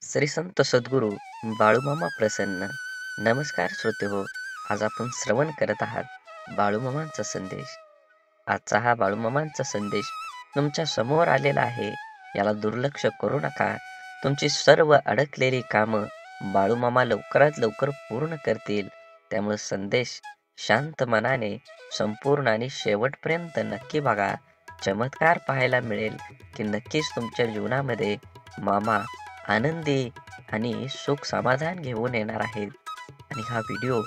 श्री संत सद्गुरू बाळूमामा प्रसन्न. नमस्कार श्रोते हो, आज आपण श्रवण करत आहात बाळूमामांचा संदेश. आजचा हा बाळूमामांचा संदेश तुमच्या समोर आलेला आहे. याला दुर्लक्ष करू नका. तुमची सर्व अडकलेली कामं बाळूमामा लवकरात लवकर पूर्ण करतील. त्यामुळे संदेश शांत मनाने संपूर्ण आणि शेवटपर्यंत नक्की बघा. चमत्कार पाहायला मिळेल की नक्कीच तुमच्या जीवनामध्ये मामा आनंदी आणि सुख समाधान घेऊन येणार आहेत. आणि हा व्हिडिओ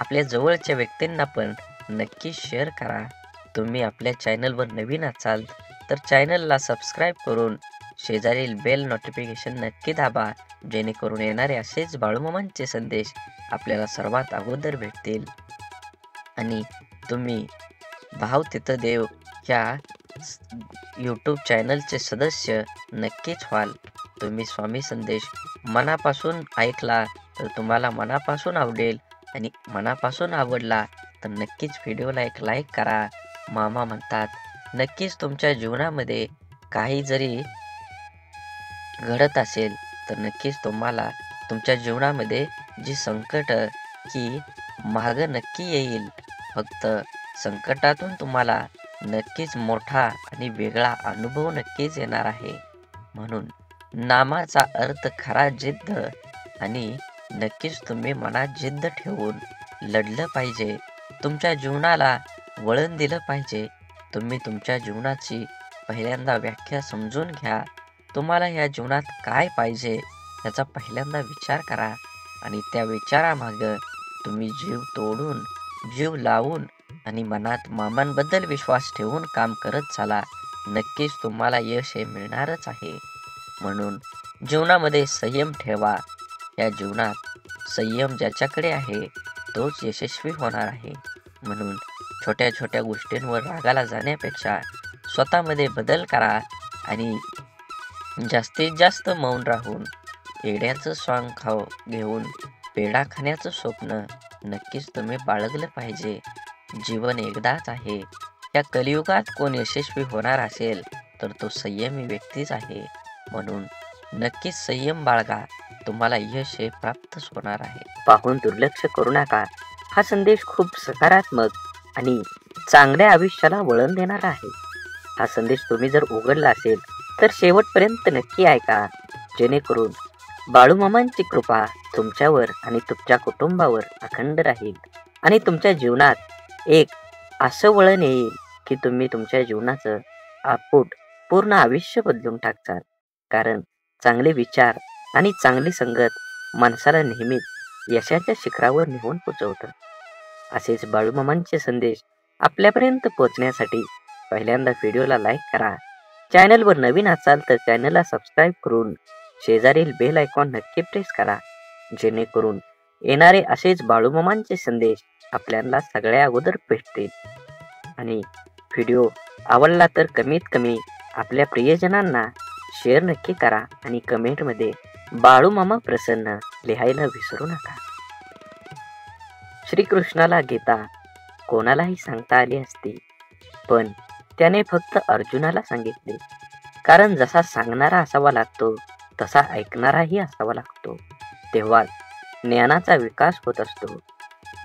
आपल्या जवळच्या व्यक्तींना पण नक्की शेअर करा. तुम्ही आपल्या चॅनलवर नवीन असाल तर चॅनलला सबस्क्राईब करून शेजारील बेल नोटिफिकेशन नक्की दाबा, जेणेकरून येणारे असेच बाळूमामांचे संदेश आपल्याला सर्वात अगोदर भेटतील. आणि तुम्ही भाव तिथं देव ह्या यूट्यूब चॅनलचे सदस्य नक्कीच व्हाल. तुम्ही स्वामी संदेश मनापासून ऐकला तर तुम्हाला मनापासून आवडेल, आणि मनापासून आवडला तर नक्कीच व्हिडिओला एक लाईक करा. मामा म्हणतात, नक्कीच तुमच्या जीवनामध्ये काही जरी घडत असेल तर नक्कीच तुम्हाला तुमच्या जीवनामध्ये जी संकट की मागं नक्की येईल. फक्त संकटातून तुम्हाला नक्कीच मोठा आणि वेगळा अनुभव नक्कीच येणार आहे. म्हणून नामाचा अर्थ खरा जिद्द, आणि नक्कीच तुम्ही मनात जिद्द ठेवून लढलं पाहिजे. तुमच्या जीवनाला वळण दिलं पाहिजे. तुम्ही तुमच्या जीवनाची पहिल्यांदा व्याख्या समजून घ्या. तुम्हाला या जीवनात काय पाहिजे याचा पहिल्यांदा विचार करा, आणि त्या विचारामागं तुम्ही जीव तोडून, जीव लावून आणि मनात मामांबद्दल विश्वास ठेवून काम करत चला. नक्कीच तुम्हाला यश हे मिळणारच आहे. म्हणून जीवनामध्ये संयम ठेवा. या जीवनात संयम ज्याच्याकडे आहे तोच यशस्वी होणार आहे. म्हणून छोट्या छोट्या गोष्टींवर रागाला जाण्यापेक्षा स्वतःमध्ये बदल करा, आणि जास्तीत जास्त मौन राहून पेढ्याचं स्वांग घेऊन पेढा खाण्याचं स्वप्न नक्कीच तुम्ही बाळगलं पाहिजे. जीवन एकदाच आहे. या कलियुगात कोण यशस्वी होणार असेल तर तो संयमी व्यक्तीच आहे. म्हणून नक्कीच संयम बाळगा. तुम्हाला यश हे प्राप्तच होणार आहे. पाहून दुर्लक्ष करू नका. हा संदेश खूप सकारात्मक आणि चांगल्या आयुष्याला वळण देणारा आहे. हा संदेश तुम्ही जर उघडला असेल तर शेवटपर्यंत नक्की ऐका, जेणेकरून बाळूमामांची कृपा तुमच्यावर आणि तुमच्या कुटुंबावर अखंड राहील, आणि तुमच्या जीवनात एक असं वळण येईल की तुम्ही तुमच्या जीवनाचं आपूट पूर्ण आयुष्य बदलून टाकचाल. कारण चांगले विचार आणि चांगली संगत माणसाला नेहमीच यशाच्या शिखरावर नेऊन पोचवतं. असेच बाळूमामांचे संदेश आपल्यापर्यंत पोहोचण्यासाठी पहिल्यांदा व्हिडिओला लाईक करा. चॅनलवर नवीन असाल तर चॅनलला सबस्क्राईब करून शेजारील बेल आयकॉन नक्की प्रेस करा, जेणेकरून येणारे असेच बाळूमामांचे संदेश आपल्याला सगळ्या अगोदर भेटतील. आणि व्हिडिओ आवडला तर कमीत कमी आपल्या प्रियजनांना शेअर नक्की करा, आणि कमेंटमध्ये बाळूमामा प्रसन्न लिहायला विसरू नका. श्रीकृष्णाला गीता कोणालाही सांगता आली असती, पण त्याने फक्त अर्जुनाला सांगितले. कारण जसा सांगणारा असावा लागतो तसा ऐकणाराही असावा लागतो. तेव्हा ज्ञानाचा विकास होत असतो.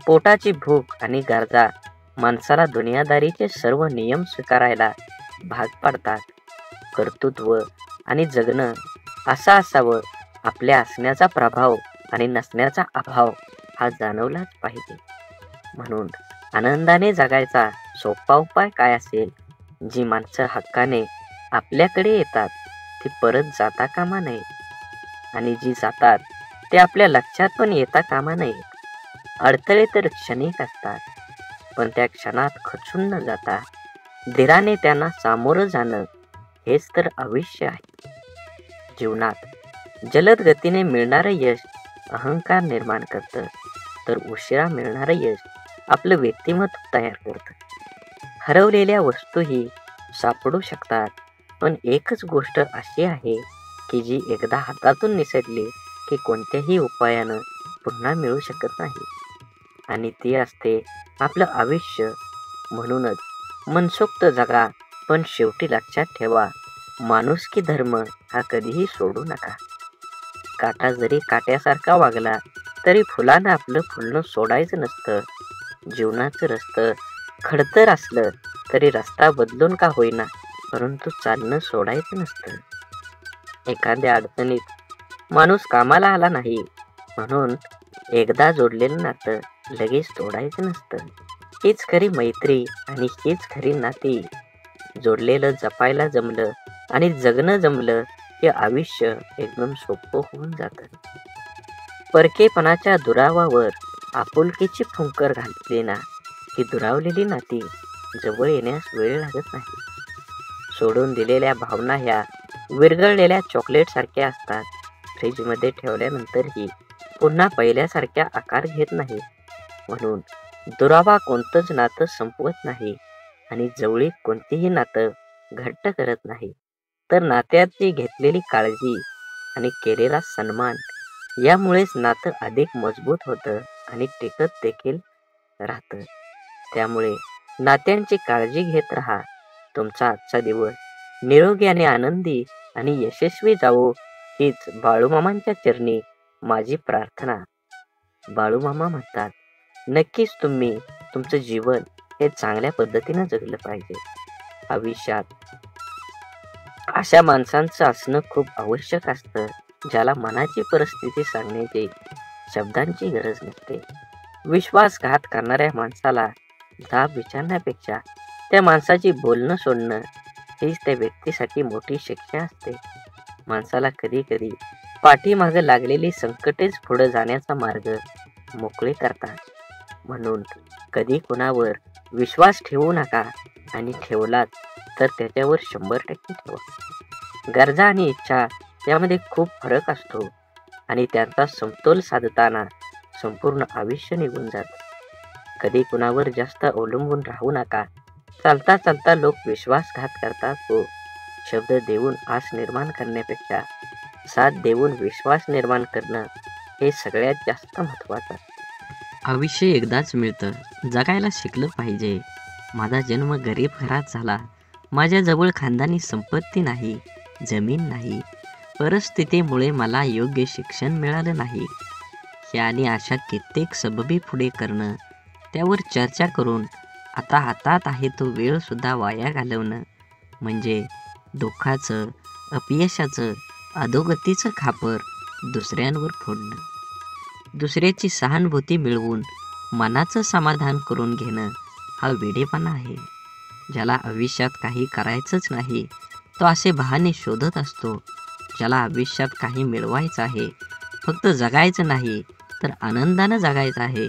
पोटाची भूक आणि गरजा माणसाला दुनियादारीचे सर्व नियम स्वीकारायला भाग पाडतात. कर्तृत्व आणि जगणं असं असावं. आपल्या असण्याचा प्रभाव आणि नसण्याचा अभाव हा जाणवलाच पाहिजे. म्हणून आनंदाने जगायचा सोपा उपाय काय असेल? जी माणसं हक्काने आपल्याकडे येतात ती परत जाता कामा नये, आणि जी जातात ते आपल्या लक्षात पण येता कामा नये. अडथळे तर क्षणिक असतात, पण त्या क्षणात खचून न जाता धीराने त्यांना सामोरं जाणं हेच तर आयुष्य आहे. जीवनात जलद गतीने मिळणारं यश अहंकार निर्माण करतं, तर उशिरा मिळणारं यश आपलं व्यक्तिमत्व तयार करतं. हरवलेल्या वस्तूही सापडू शकतात, पण एकच गोष्ट अशी आहे की जी एकदा हातातून निसटली की कोणत्याही उपायानं पुन्हा मिळू शकत नाही, आणि ती असते आपलं आयुष्य. म्हणूनच मनसोक्त जगा, पण शेवटी लक्षात ठेवा, माणुसकी धर्म हा कधीही सोडू नका. काटा जरी काट्यासारखा वागला तरी फुलानं आपलं फुलणं सोडायचं नसतं. जीवनाचं रस्तं खडतर असलं तरी रस्ता बदलून का होईना परंतु चालणं सोडायचं नसतं. एखाद्या अडचणीत माणूस कामाला आला नाही म्हणून एकदा जोडलेलं नातं लगेच तोडायचं नसतं. हीच खरी मैत्री आणि हीच खरी नाती. जोडलेलं जपायला जमलं आणि जगणं जमलं हे आयुष्य एकदम सोपं होऊन जातं. परकेपणाच्या दुरावावर आपुलकीची फुंकर घातली ना की दुरावलेली नाती जवळ येण्यास वेळ लागत नाही. सोडून दिलेल्या भावना ह्या विरघळलेल्या चॉकलेट सारख्या असतात. फ्रीजमध्ये ठेवल्यानंतरही पुन्हा पहिल्यासारख्या आकार घेत नाही. म्हणून दुरावा कोणतंच नातं संपवत नाही आणि जवळीक कोणतीही नातं घट्ट करत नाही. तर नात्याची घेतलेली काळजी आणि केलेला सन्मान यामुळेच नातं अधिक मजबूत होतं आणि टिकत देखील राहतं. त्यामुळे नात्यांची काळजी घेत राहा. तुमचा आजचा दिवस निरोगी आणि आनंदी आणि यशस्वी जावो हीच बाळूमामांच्या चरणी माझी प्रार्थना. बाळूमामा म्हणतात, नक्कीच तुम्ही तुमचं जीवन हे चांगल्या पद्धतीनं जगलं पाहिजे. आयुष्यात अशा माणसांचं असणं खूप आवश्यक असतं ज्याला मनाची परिस्थिती सांगण्याची शब्दांची गरज नसते. विश्वासघात करणाऱ्या माणसाला जाब विचारण्यापेक्षा त्या माणसाची बोलणं सोडणं हीच त्या व्यक्तीसाठी मोठी शिक्षा असते. माणसाला कधी कधी पाठीमागं लागलेली संकटेच पुढे जाण्याचा मार्ग मोकळे करतात. म्हणून कधी कुणावर विश्वास ठेवू नका आणि ठेवलात तर त्याच्यावर 100% ठेवा. गरजा आणि इच्छा यामध्ये खूप फरक असतो आणि त्यांचा समतोल साधताना संपूर्ण आयुष्य निघून जातं. कधी कुणावर जास्त अवलंबून राहू नका. चालता चालता लोक विश्वासघात करतात हो. शब्द देऊन आस निर्माण करण्यापेक्षा साथ देऊन विश्वास निर्माण करणं हे सगळ्यात जास्त महत्त्वाचं. आयुष्य एकदाच मिळतं, जगायला शिकलं पाहिजे. माझा जन्म गरीब घरात झाला. माझ्याजवळ खानदानी संपत्ती नाही, जमीन नाही. परिस्थितीमुळे मला योग्य शिक्षण मिळालं नाही. ह्या आणि अशा कित्येक सबबी पुढे करणं, त्यावर चर्चा करून आता हातात आहे तो वेळ सुद्धा वाया घालवणं म्हणजे दुःखाचं, अपयशाचं, अधोगतीचं खापर दुसऱ्यांवर फोडणं. दुसऱ्याची सहानुभूती मिळवून मनाचं समाधान करून घेणं हा वेडेपणा आहे. ज्याला आयुष्यात काही करायचंच नाही तो असे बहाणे शोधत असतो. ज्याला आयुष्यात काही मिळवायचं आहे, फक्त जगायचं नाही तर आनंदानं जगायचं आहे,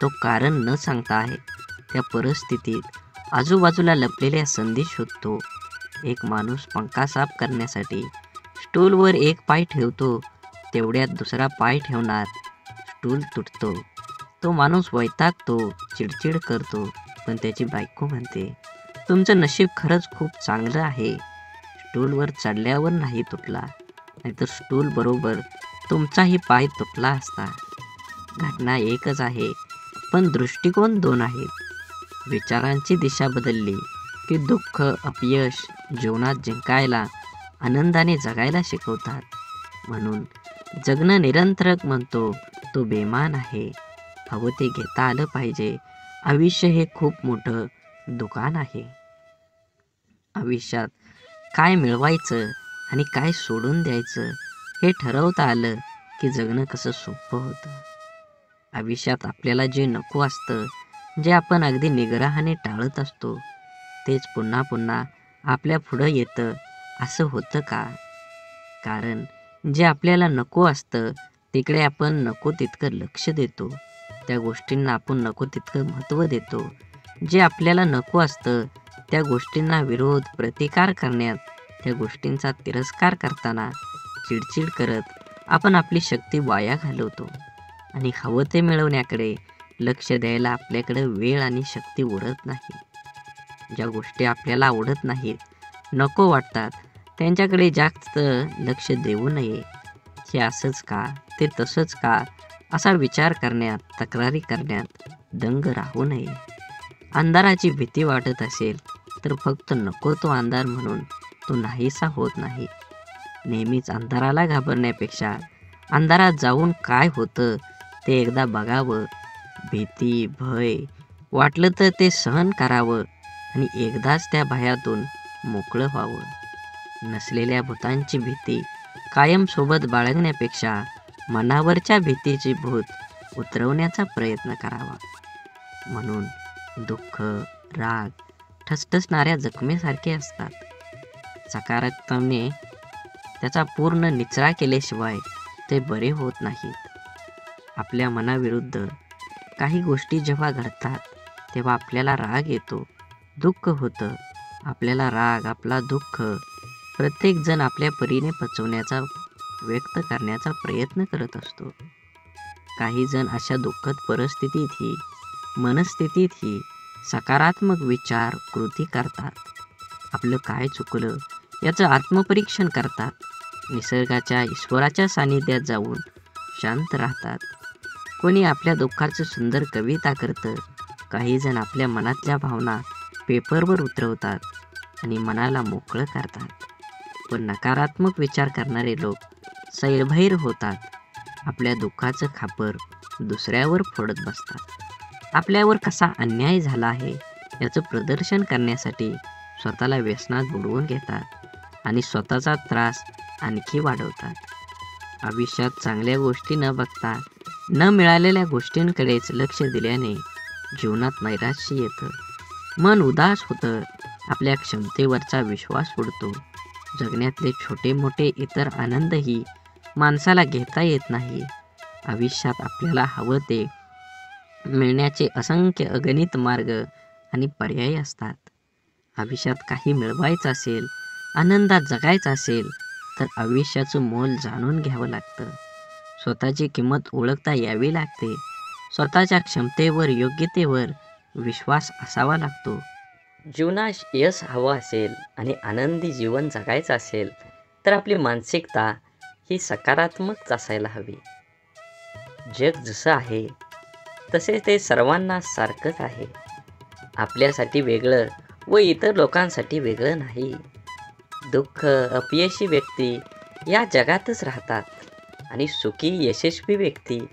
तो कारण न सांगता आहे त्या परिस्थितीत आजूबाजूला लपलेल्या संधी शोधतो. एक माणूस पंखा साफ करण्यासाठी स्टूलवर एक पाय ठेवतो, तेवढ्यात दुसरा पाय ठेवणार, स्टूल तुटतो. तो माणूस वैतागतो, चिडचिड करतो, पण त्याची बायको म्हणते, तुमचं नशीब खरंच खूप चांगलं आहे, स्टूलवर चढल्यावर नाही तुटला, नाहीतर स्टूल बरोबर तुमचाही पाय तुटला असता. घटना एकच आहे पण दृष्टिकोन दोन आहेत. विचारांची दिशा बदलली की दुःख, अपयश जीवनात जिंकायला, आनंदाने जगायला शिकवतात. म्हणून जगणं निरंतरक म्हणतो तो बेमान आहे. हवं ते घेता आलं पाहिजे. आयुष्य हे खूप मोठं दुकान आहे. आयुष्यात काय मिळवायचं आणि काय सोडून द्यायचं हे ठरवता आलं की जगणं कसं सोपं होतं. आयुष्यात आपल्याला जे नको असतं, जे आपण अगदी निग्रहाने टाळत असतो, तेच पुन्हा पुन्हा आपल्या पुढं येतं. असं होतं का? कारण जे आपल्याला नको असतं तिकडे आपण नको तितकं लक्ष देतो. त्या गोष्टींना आपण नको तितकं महत्त्व देतो. जे आपल्याला नको असतं त्या गोष्टींना विरोध, प्रतिकार करण्यात, त्या गोष्टींचा तिरस्कार करताना चिडचिड करत आपण आपली शक्ती वाया घालवतो आणि हवं ते मिळवण्याकडे लक्ष द्यायला आपल्याकडे वेळ आणि शक्ती उरत नाही. ज्या गोष्टी आपल्याला आवडत नाहीत, नको वाटतात, त्यांच्याकडे जास्त लक्ष देऊ नये. हे असंच का, ते तसंच का असा विचार करण्यात, तक्रारी करण्यात दंग राहू नये. अंधाराची भीती वाटत असेल तर फक्त नको तो अंधार म्हणून तो नाहीसा होत नाही. नेहमीच अंधाराला घाबरण्यापेक्षा अंधारात जाऊन काय होतं ते एकदा बघावं. भीती, भय वाटलं तर ते सहन करावं आणि एकदाच त्या भयातून मोकळं व्हावं. नसलेल्या भूतांची भीती कायम सोबत बाळगण्यापेक्षा मनावरच्या भीतीची भूत उतरवण्याचा प्रयत्न करावा. म्हणून दुःख, राग ठसठसणाऱ्या जखमेसारखे असतात. सकारात्मकतेने त्याचा पूर्ण निचरा केल्याशिवाय ते बरे होत नाहीत. आपल्या मनाविरुद्ध काही गोष्टी जेव्हा घडतात तेव्हा आपल्याला राग येतो, दुःख होतं. आपल्याला राग, आपला दुःख प्रत्येकजण आपल्या परीने पचवण्याचा, व्यक्त करण्याचा प्रयत्न करत असतो. काही जण अशा दुःखद परिस्थितीतही, मनस्थितीतही सकारात्मक विचार, कृती करतात. आपलं काय चुकलं याचं आत्मपरीक्षण करतात. निसर्गाच्या, ईश्वराच्या सानिध्यात जाऊन शांत राहतात. कोणी आपल्या दुःखाचं सुंदर कविता करतं. काही जण आपल्या मनातल्या भावना पेपरवर उतरवतात आणि मनाला मोकळं करतात. पण नकारात्मक विचार करणारे लोक सैरभैर होतात. आपल्या दुःखाचं खापर दुसऱ्यावर फोडत बसतात. आपल्यावर कसा अन्याय झाला आहे याचं प्रदर्शन करण्यासाठी स्वतःला व्यसनात बुडवून घेतात आणि स्वतःचा त्रास आणखी वाढवतात. आयुष्यात चांगल्या गोष्टी न बघता न मिळालेल्या गोष्टींकडेच लक्ष दिल्याने जीवनात नैराश्य येतं. मन उदास होतं. आपल्या क्षमतेवरचा विश्वास उडतो. जगण्यातले छोटे मोठे इतर आनंदही माणसाला घेता येत नाही. आयुष्यात आपल्याला हवं ते मिळण्याचे असंख्य अगणित मार्ग आणि पर्याय असतात. आयुष्यात काही मिळवायचं असेल, आनंदात जगायचं असेल तर आयुष्याचं मोल जाणून घ्यावं लागतं. स्वतःची किंमत ओळखता यावी लागते. स्वतःच्या क्षमतेवर, योग्यतेवर विश्वास असावा लागतो. जीवनात यश हवं असेल आणि आनंदी जीवन जगायचं असेल तर आपली मानसिकता ही सकारात्मक असायला हवी. जग जसं आहे तसे ते सर्वांना सारखंच आहे. आपल्यासाठी वेगळं व इतर लोकांसाठी वेगळं नाही. दुःख, अपयशी व्यक्ती या जगातच राहतात आणि सुखी, यशस्वी व्यक्ती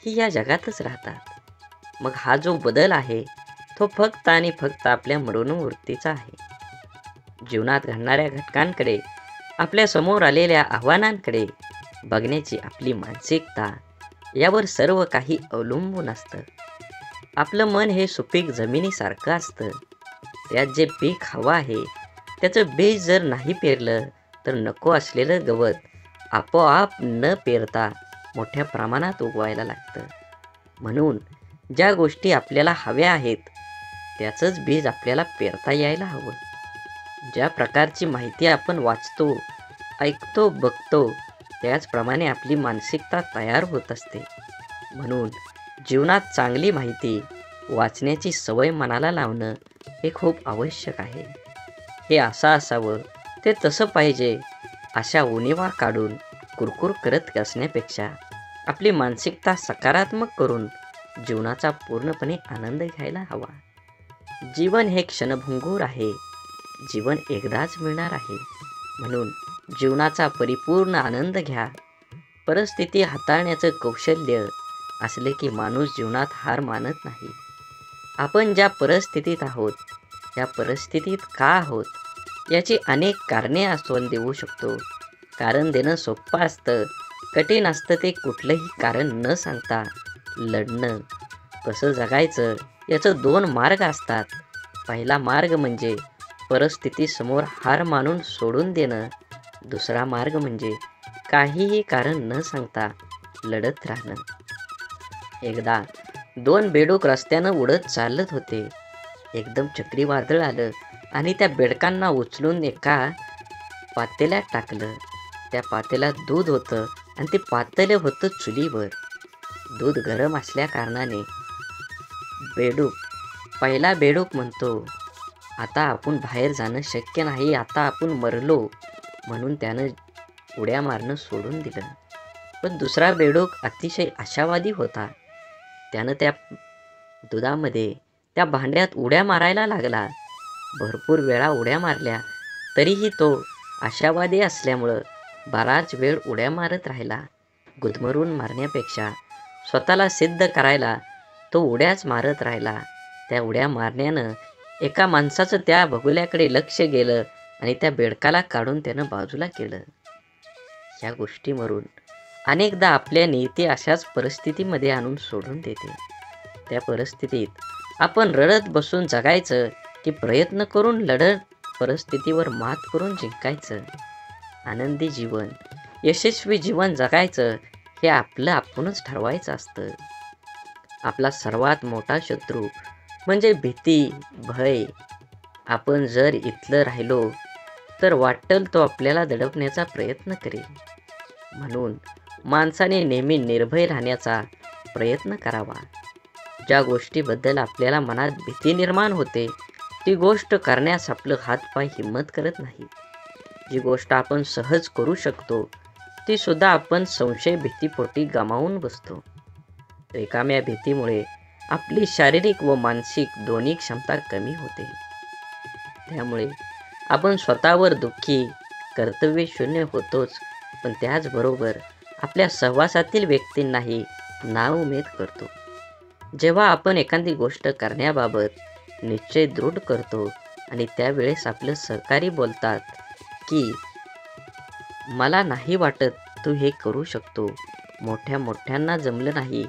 ही या जगातच राहतात. मग हा जो बदल आहे तो फक्त आणि फक्त आपल्या मनोवृत्तीचा आहे. जीवनात घडणाऱ्या घटकांकडे, आपल्या समोर आलेल्या आव्हानांकडे बघण्याची आपली मानसिकता यावर सर्व काही अवलंबून असतं. आपलं मन हे सुपीक जमिनीसारखं असतं. त्यात जे पीक हवं आहे त्याचं बीज जर नाही पेरलं तर नको असलेलं गवत आपोआप न पेरता मोठ्या प्रमाणात उगवायला लागतं. म्हणून ज्या गोष्टी आपल्याला हव्या आहेत त्याचंच बीज आपल्याला पेरता यायला हवं. ज्या प्रकारची माहिती आपण वाचतो, ऐकतो, बघतो त्याचप्रमाणे आपली मानसिकता तयार होत असते. म्हणून जीवनात चांगली माहिती वाचण्याची सवय मनाला लावणं हे खूप आवश्यक आहे. हे असं असावं, ते तसं पाहिजे अशा उणिवा काढून कुरकुर करत असण्यापेक्षा आपली मानसिकता सकारात्मक करून जीवनाचा पूर्णपणे आनंद घ्यायला हवा. जीवन हे क्षणभंगूर आहे. जीवन एकदाच मिळणार आहे. म्हणून जीवनाचा परिपूर्ण आनंद घ्या. परिस्थिती हाताळण्याचं कौशल्य असले की माणूस जीवनात हार मानत नाही. आपण ज्या परिस्थितीत आहोत, या परिस्थितीत का आहोत याची अनेक कारणे आपण देऊ शकतो. कारण देणं सोपं असतं, कठीण असतं ते कुठलंही कारण न सांगता लढणं. कसं जगायचं याचं दोन मार्ग असतात. पहिला मार्ग म्हणजे परिस्थितीसमोर हार मानून सोडून देणं. दुसरा मार्ग म्हणजे काहीही कारण न सांगता लढत राहणं. एकदा दोन बेडूक रस्त्यानं उडत चालत होते. एकदम चक्रीवादळ आलं आणि त्या बेडकांना उचलून एका पातेल्यात टाकलं. त्या पातेल्यात दूध होतं आणि ते पातेलं होतं चुलीवर. दूध गरम असल्या कारणाने पहिला बेडूक म्हणतो, आता आपण बाहेर जाणं शक्य नाही, आता आपण मरलो. म्हणून त्यानं उड्या मारणं सोडून दिलं. पण दुसरा बेडूक अतिशय आशावादी होता. त्यानं त्या दुधामध्ये, त्या भांड्यात उड्या मारायला लागला. भरपूर वेळा उड्या मारल्या तरीही तो आशावादी असल्यामुळं बराच वेळ उड्या मारत राहिला. गुदमरून मारण्यापेक्षा स्वतःला सिद्ध करायला तो उड्याच मारत राहिला. त्या उड्या मारण्यानं एका माणसाचं त्या बगुल्याकडे लक्ष गेलं आणि त्या बेडकाला काढून त्यानं बाजूला केलं. या गोष्टीवरून अनेकदा आपल्या नियती अशाच परिस्थितीमध्ये आणून सोडून देते. त्या परिस्थितीत आपण रडत बसून जगायचं की प्रयत्न करून लढत परिस्थितीवर मात करून जिंकायचं? आनंदी जीवन, यशस्वी जीवन जगायचं हे आपलं आपणच ठरवायचं असतं. आपला सर्वात मोठा शत्रू म्हणजे भीती, भय. आपण जर इथलं राहिलो तर वाटेल तो आपल्याला दडपण्याचा प्रयत्न करेल. म्हणून माणसाने नेहमी निर्भय राहण्याचा प्रयत्न करावा. ज्या गोष्टीबद्दल आपल्याला मनात भीती निर्माण होते ती गोष्ट करण्यास आपलं हातपाय हिंमत करत नाही. जी गोष्ट आपण सहज करू शकतो ती सुद्धा आपण संशय भीतीपोटी गमावून बसतो. रिकाम्या भीतीमुळे आपली शारीरिक व मानसिक दोन्ही क्षमता कमी होते. त्यामुळे आपण स्वतःवर दुःखी, कर्तव्यशून्य होतोच, पण त्याचबरोबर आपल्या सहवासातील व्यक्तींनाही नाउमेद करतो. जेव्हा आपण एखादी गोष्ट करण्याबाबत निश्चय दृढ करतो आणि त्यावेळेस आपलं सहकारी बोलतात की मला नाही वाटत तू हे करू शकतो, मोठ्या मोठ्यांना जमलं नाही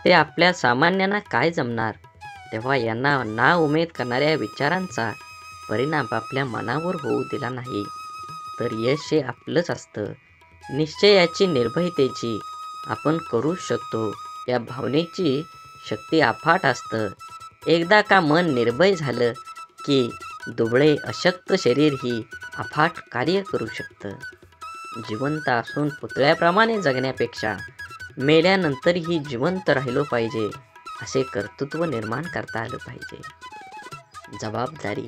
ते आपल्या सामान्यांना काय जमणार, तेव्हा यांना नाउमेद करणाऱ्या विचारांचा परिणाम आपल्या मनावर होऊ दिला नाही तर यश हे आपलंच असतं. निश्चयाची, निर्भयतेची, आपण करू शकतो या भावनेची शक्ती अफाट असतं. एकदा का मन निर्भय झालं की दुबळे अशक्त शरीरही अफाट कार्य करू शकतं. जिवंत असून पुतळ्याप्रमाणे जगण्यापेक्षा मेल्यानंतरही जिवंत राहिलो पाहिजे असे कर्तृत्व निर्माण करता आलं पाहिजे. जबाबदारी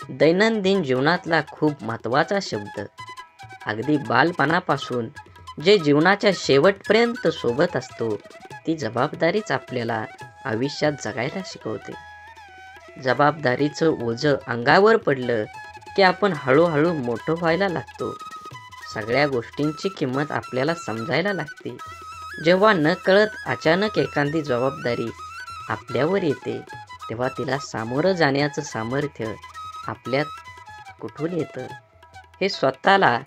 दैनंदिन जीवनातला खूप महत्त्वाचा शब्द. अगदी बालपणापासून जे जीवनाच्या शेवटपर्यंत सोबत असतो ती जबाबदारीच आपल्याला आयुष्यात जगायला शिकवते. जबाबदारीचं ओझं अंगावर पडलं की आपण हळूहळू मोठं व्हायला लागतो. सगळ्या गोष्टींची किंमत आपल्याला समजायला लागते. जेव्हा न कळत अचानक एखादी जबाबदारी आपल्यावर येते तेव्हा तिला सामोरं जाण्याचं सामर्थ्य आपल्यात कुठून येतं हे स्वतःला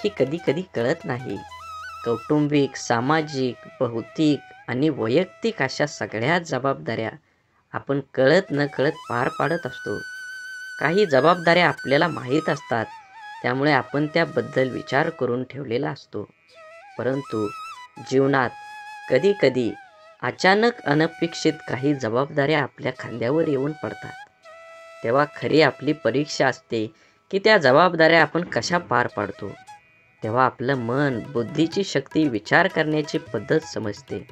ही कधी कधी कळत नाही. कौटुंबिक, सामाजिक, भौतिक आणि वैयक्तिक अशा सगळ्या जबाबदाऱ्या आपण कळत न कळत पार पाडत असतो. काही जबाबदाऱ्या आपल्याला माहीत असतात त्यामुळे आपण त्याबद्दल विचार करून ठेवलेला असतो. परंतु जीवनात कधी कधी अचानक अनपेक्षित काही जबाबदाऱ्या आपल्या खांद्यावर येऊन पडतात. तेव्हा खरी आपली परीक्षा असते की त्या जबाबदाऱ्या आपण कशा पार पाडतो. तेव्हा आपलं मन, बुद्धीची शक्ती, विचार करण्याची पद्धत समजते.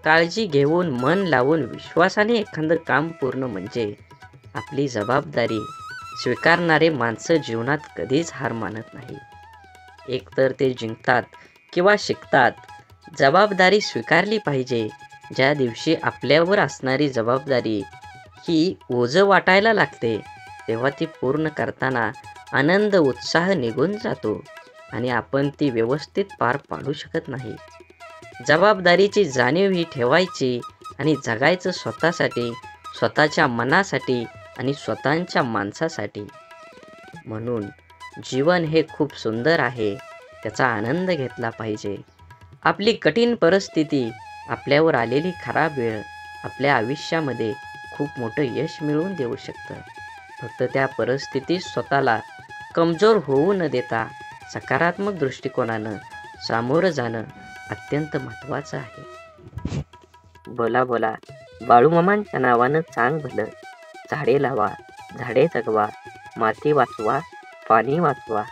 काळजी घेऊन, मन लावून, विश्वासाने एखादं काम पूर्ण म्हणजे आपली जबाबदारी स्वीकारणारे माणसं जीवनात कधीच हार मानत नाही. एकतर ते जिंकतात किंवा शिकतात. जबाबदारी स्वीकारली पाहिजे. ज्या दिवशी आपल्यावर असणारी जबाबदारी ही ओझं वाटायला लागते तेव्हा ती पूर्ण करताना आनंद, उत्साह निघून जातो आणि आपण ती व्यवस्थित पार पाडू शकत नाही. जबाबदारीची जाणीव ही ठेवायची आणि जगायचं स्वतःसाठी, स्वतःच्या मनासाठी आणि स्वतःच्या माणसासाठी. म्हणून जीवन हे खूप सुंदर आहे, त्याचा आनंद घेतला पाहिजे. आपली कठीण परिस्थिती, आपल्यावर आलेली खराब वेळ आपल्या आयुष्यामध्ये खूप मोठं यश मिळवून देऊ शकतं. फक्त त्या परिस्थितीत स्वतःला कमजोर होऊ न देता सकारात्मक दृष्टिकोनानं सामोरं जाणं अत्यंत महत्त्वाचं आहे. बोला बोला बाळूमामांच्या नावानं चांग भलं. झाडे लावा, झाडे जगवा, माती वाचवा, पाणी वाचवा.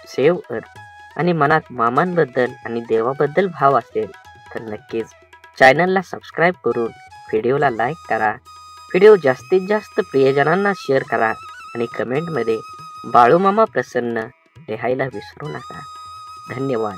सेव अर्थ आणि मनात मामांबद्दल आणि देवाबद्दल भाव असेल तर नक्कीच चॅनलला सबस्क्राईब करून व्हिडिओला लाईक करा. व्हिडिओ जास्तीत जास्त प्रियजनांना शेअर करा आणि कमेंटमध्ये बाळूमामा प्रसन्न लिहायला विसरू नका. धन्यवाद.